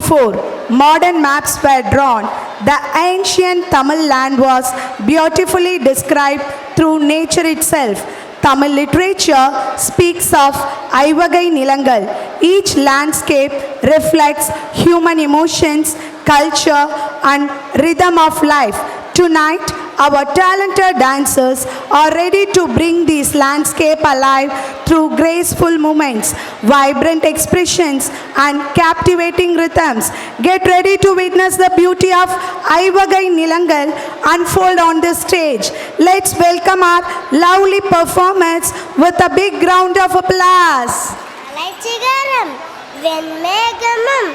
before modern maps were drawn, the ancient Tamil land was beautifully described through nature itself. Tamil literature speaks of Aivagai Nilangal. Each landscape reflects human emotions, culture, and rhythm of life. Tonight, our talented dancers are ready to bring this landscape alive through graceful movements, vibrant expressions, and captivating rhythms. Get ready to witness the beauty of Aivagai Nilangal unfold on the stage. Let's welcome our lovely performance with a big round of applause. அலைச்சிகரம் வெண்மேகமும்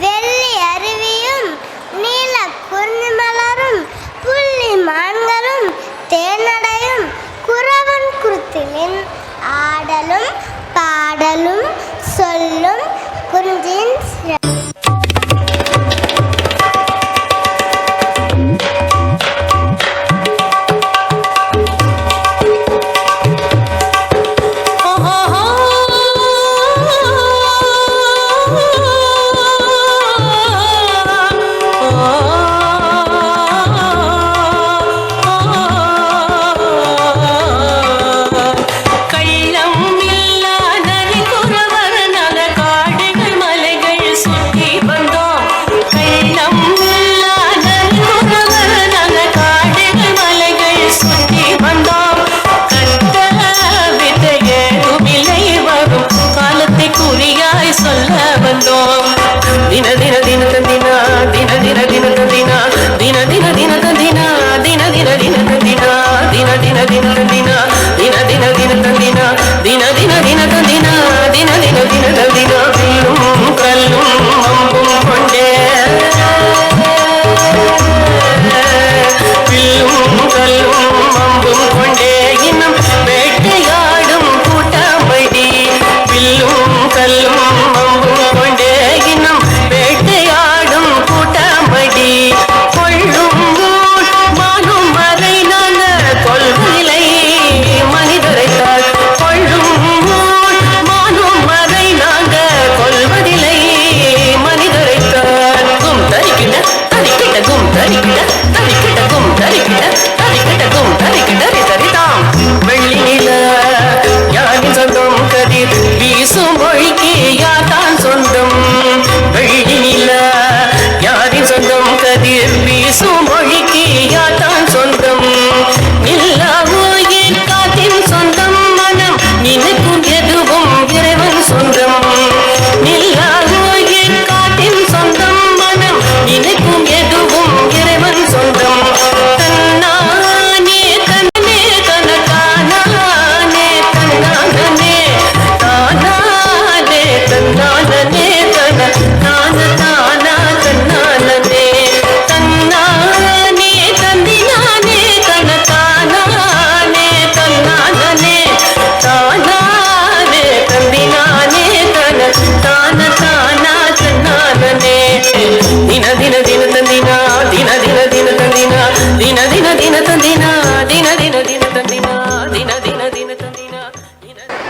வெள்ளி அருவியும் நீல குறுநிமலரும் புள்ளி மான்களும் தேனடையும் குறவன் குருத்திலின் ஆடலும் பாடலும் சொல்லும் குறிஞ்சின்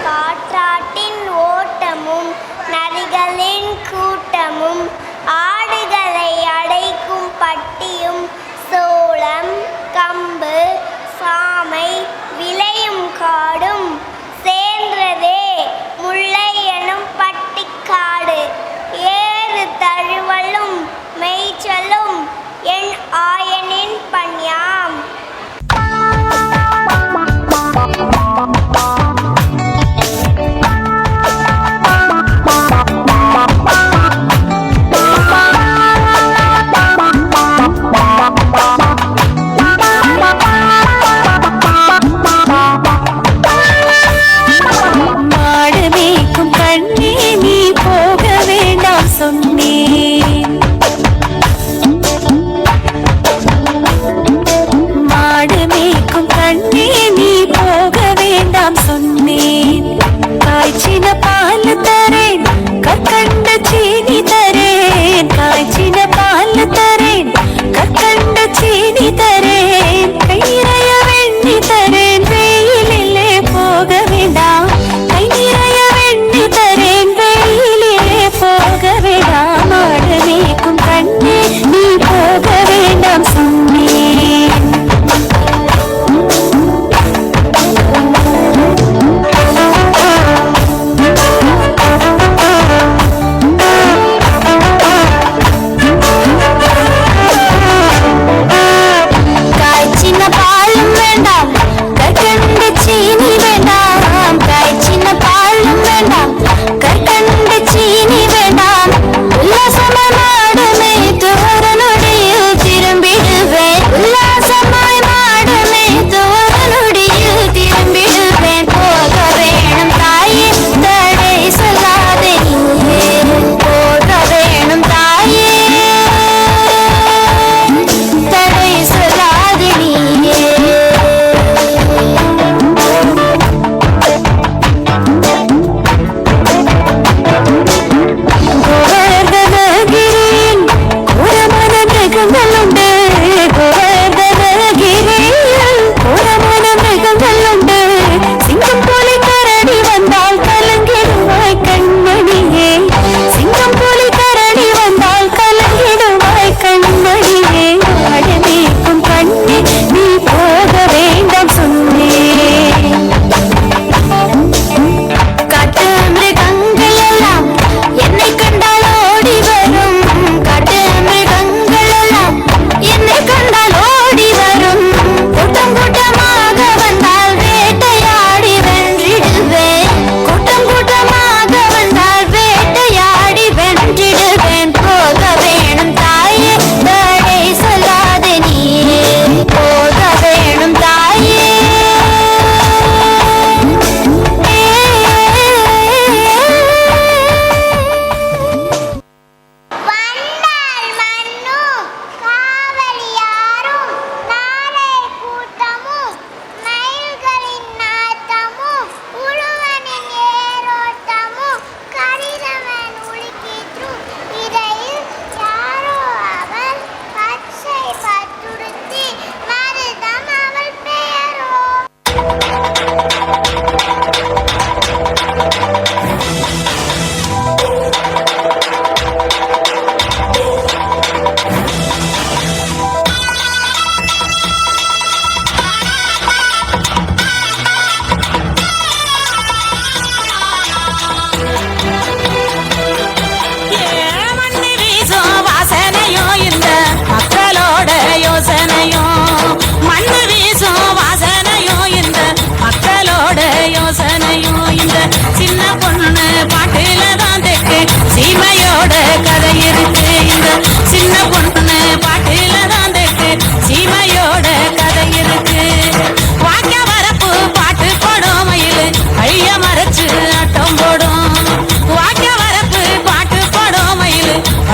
காற்றாட்டின் ஓட்டமும் நரிகளின் கூட்டமும் ஆடுகளை அடைக்கும் பட்டியும் சோளம் கம்பு சாமை விளையும் காடும் சேர்ந்ததே முல்லை எனும் பட்டிக்காடு ஏறு தழுவலும் மெய்ச்சலும் என் ஆயனின் பண்யாம்.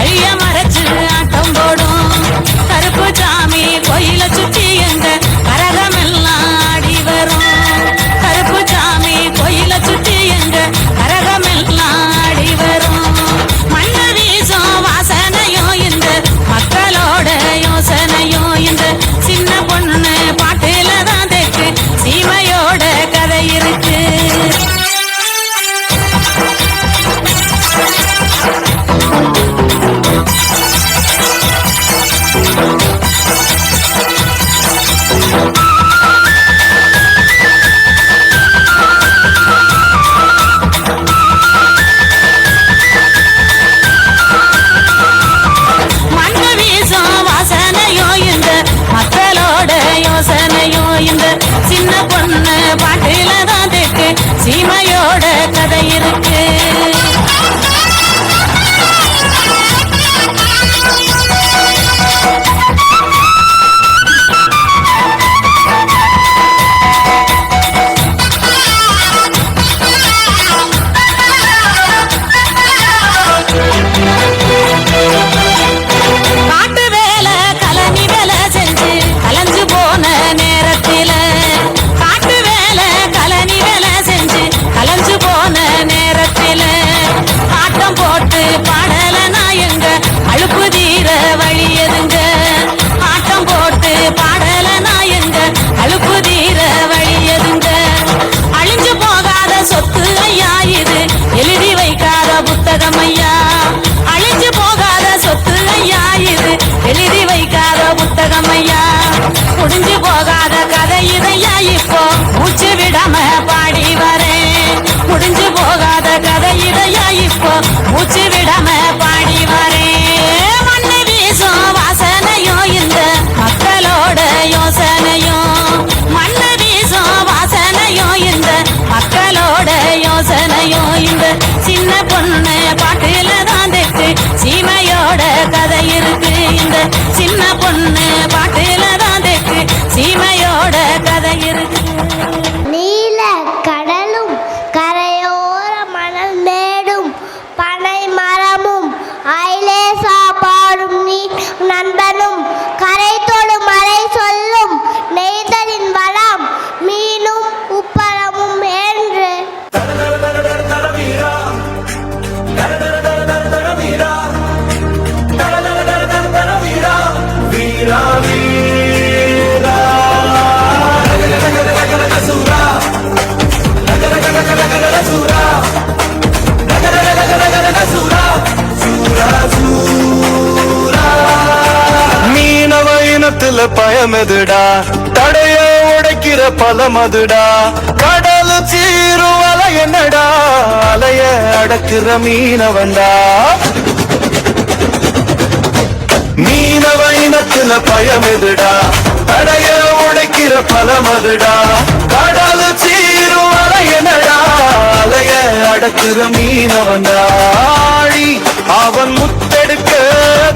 வழிய மறைச்சு ஆட்டம் போடும் கருப்பு சாமி கோயில சுத்தி எங்க கரகமெல்லாம் ஆடி வரும் கருப்பு சாமி கோயில சுத்தி எங்க கரகமெல்லாம் ஆடி வரும் மண்ணு வீசும் வாசனையும் இந்த மக்களோட யோசனையும் இந்த சின்ன பொண்ணு பாட்டுல தான் தெக்கு சீமையோட கதை இருக்கு மண்ணு வீசும் வாசனையும் இந்த மக்களோட யோசனையும் இந்த சின்ன பொண்ணு பாட்டுல தான் தெக்கு சீமையோட கதை இருக்கு காட்டு வேலை கலனி வேலை செஞ்சு கலைஞ்சு போன நேரத்தில காட்டு வேலை கலனி வேலை செஞ்சு கலைஞ்சு போன நேரத்தில ஆட்டம் போட்டு பாடலனா எங்க அழுப்பு தீர வழி எதுங்க ஆட்டம் போட்டு பாடலனா எங்க அழுப்பு தீர வழி எதுங்க அழிஞ்சு போகாத சொத்து ஐயா இது எழுதி வைக்காத புத்தகம் ஐயா அழிஞ்சு போகாத சொத்து ஐயா இது எழுதி வைக்காத புத்தகம் ஐயா முடிஞ்சு போகாத கதை இதையா இப்போ மூச்சு விடாம பாடி வரேன் முடிஞ்சு போகாத கதை இதையா இப்போ மூச்சு விடாம பாடி வரேன் மண்ணு வீசும் வாசனையும் இந்த மக்களோட யோசனையும் மண்ணு வீசும் வாசனையும் இந்த மக்களோட யோசனையும் இந்த சின்ன பொண்ணு பாட்டுல தான் தெக்கு சீமையோட கதை இருக்கு இந்த சின்ன பொண்ணு பாட்டுல தான் தெக்கு சீமையோட கதை இருக்கு நீல கடலும் கரையோர மணல் மேடும் பனை மரமும் அயிலே சாப்பாடும் நீ நண்பனும் கரை தொடும் மறை சொல்லும் நெய்தலின் வளம் மீனும் உப்பளமும் என்று மீனவ இனத்துல பயமெதுடா தடைய உடைக்கிற பலமதுடா கடல் சீரும் அலை என்னடா அலைய அடக்குற மீனவன்டா மீனவ இனத்துல பயமெதுடா தடைய உடைக்கிற பலமதுடா கடல் சீரும் அலை என்னடா அலைய அடக்குற மீனவன்டா ஆழி அவன் முத்தெடுக்க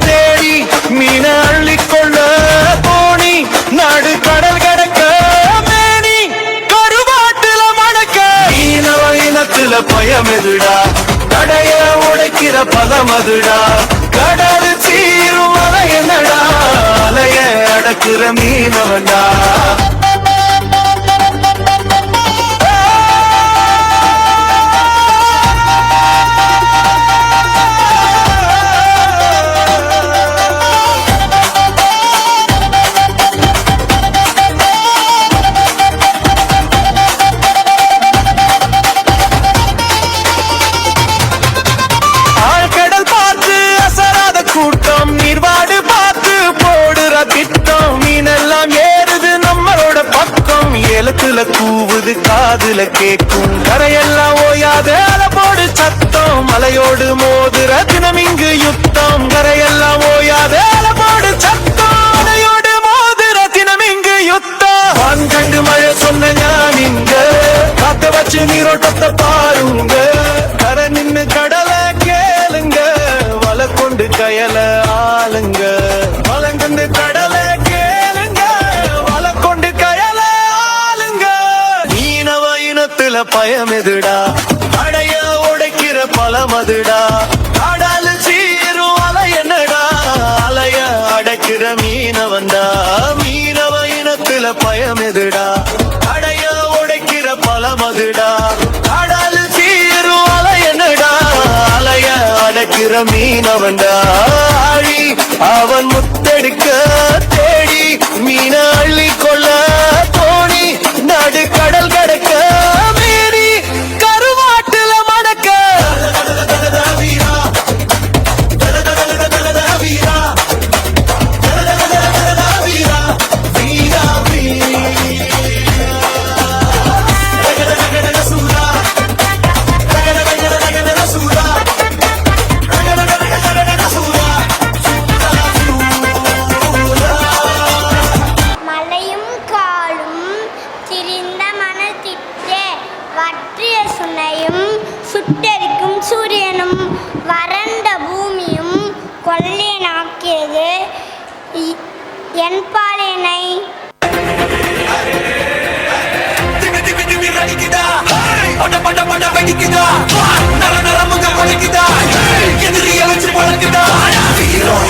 தேடி மீன அள்ளிக்கொள்ள தோணி நாடு கடல் கடக்க மேனி கருவாட்டுல மணக்க மீனவ இனத்துல பயமெதுடா கடைய உடைக்கிற பதமதுடா கடல் சீரும் அலை என்னடா அலைய அடக்குற மீனவன்டா ஆழ்கடல் பார்த்து அசராத கூட்டம் நீர்வாடு பார்த்து போடுற திட்டம் மீனெல்லாம் ஏறுது நம்மளோட பக்கம் எழுத்துல கூவுது காதுல கேக்கும் கரையெல்லாம் ஓயாத அலபோடு சத்தம் மலையோடு மோதுற தினம் இங்கு யுத்தம் கரையெல்லாம் ஓயாத அலபோடு சத்தம் மலையோடு மோதுற தினம் இங்கு யுத்தம் வான் கண்டு மழை சொன்ன ஞான் இங்க காத்த வச்சு நீரோட்டத்தை பாருங்க கரை நின்னு கடலை கேளுங்க வலை கொண்டு கயல ஆளுங்க வலங்கொண்டு கடலை கேளுங்க வலை கொண்டு கயல ஆளுங்க மீனவ இனத்துல பயமெதுடா அடைய உடைக்கிற பலமதுடா கடல் சீரும் அலைய மீனவன்டா ஆழி அவன் முத்தெடுக்க தேடி மீன அள்ளி கொள்ள தோணி நடு கடல் கடக்க மீறி கருவாட்டுல மடக்க மலையும் காலும் திரிந்த மணல் திட்டே வற்றிய சுனையும் சுட்டெரிக்கும் சூரியனும் வறண்ட பூமியும் கொள்ளையனாக்கியது என்பாலேனை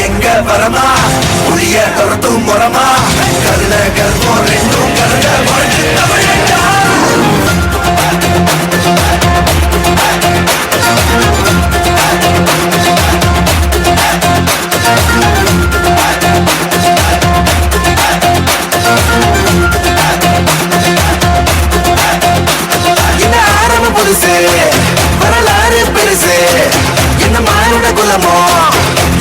எங்க வரமா புதிய கருத்தும் முறமா கருண கர்மம் ரெண்டும் கருண வாழ்ந்து தமிழண்டா என்ன ஆரம்பம் புதுசு வரலாறு பெருசு என்ன மானுட குலமோ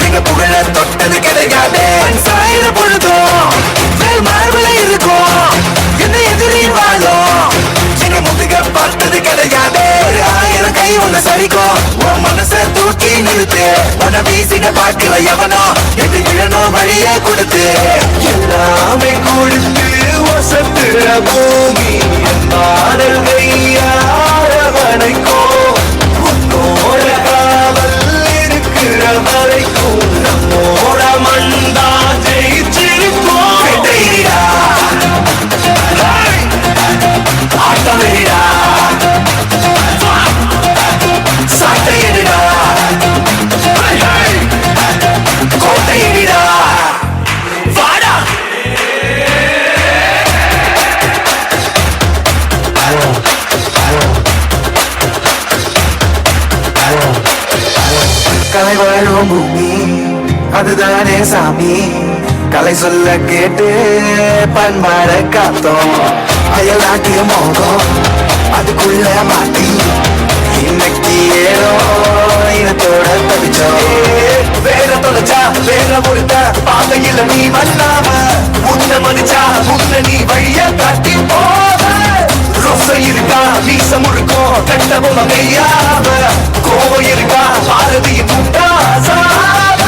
எங்க புகழ தொட்டது கிடைக்காதே சாயிர பொழுதும் மார்புல இருக்கும் என்ன எதிரி வாழும் எங்க முதுக பார்த்தது கிடைக்காதே ஒரு 1000 கை உன்னை சரிக்கும் உன் மனச தூக்கி நிறுத்து உன வீசின பாக்குற எவனோ எது விழனோ வழியே கொடுத்து எல்லாமே கொடுத்து வசத்துற பூமி பாடல் கையாரவனைக்கும் உன்னோட காவல் இருக்கிற வரைக்கும் நம்மோட மண்டா ஜெயிச்சிருக்கும் வெற்றிடா ஆட்டமிடா சாட்டையிடா கோட்டையிடா வாடா கலை வாழும் பூமி அதுதானே சாமி கலை சொல்ல கேட்டு பண்பாட காத்தோம் அயலாட்டிய மோகம் அதுக்குள்ள மாட்டி இன்னைக்கு ஏதோ இனத்தோட தவிச்சோம் வேற தொலைச்சா வேற ஒருத்த பாதையில நீ வல்லாம முன்ன மதிச்சா முன்ன நீ வழிய காட்டி போவ ரோச இருக்கா வீச முழுக்கும் கட்ட பொம்மை கையாவ கோவம் இருக்கா பாரதிய முட்டாசாவ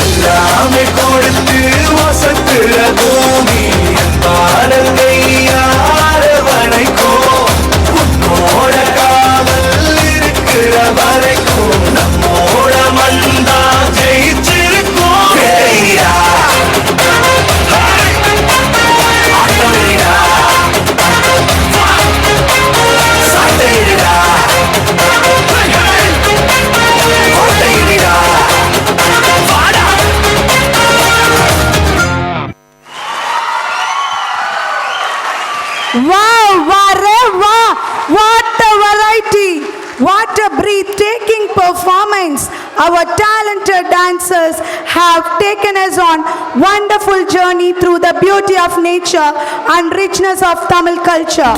எல்லாமே கொடுத்து வசத்துற பூமி பாடல் கையாரவனைக்கோ உன்னோட காவல் இருக்கிற வரைக்கும் நம்மோட மண்டா ஜெயிச்சிருக்கும் வெற்றிடா ஆட்டமிடா சாட்டையிடா கோட்டையிடா வாடா Wow, wow, what a variety, what a breathtaking performance. Our talented dancers have taken us on wonderful journey through the beauty of nature and richness of Tamil culture.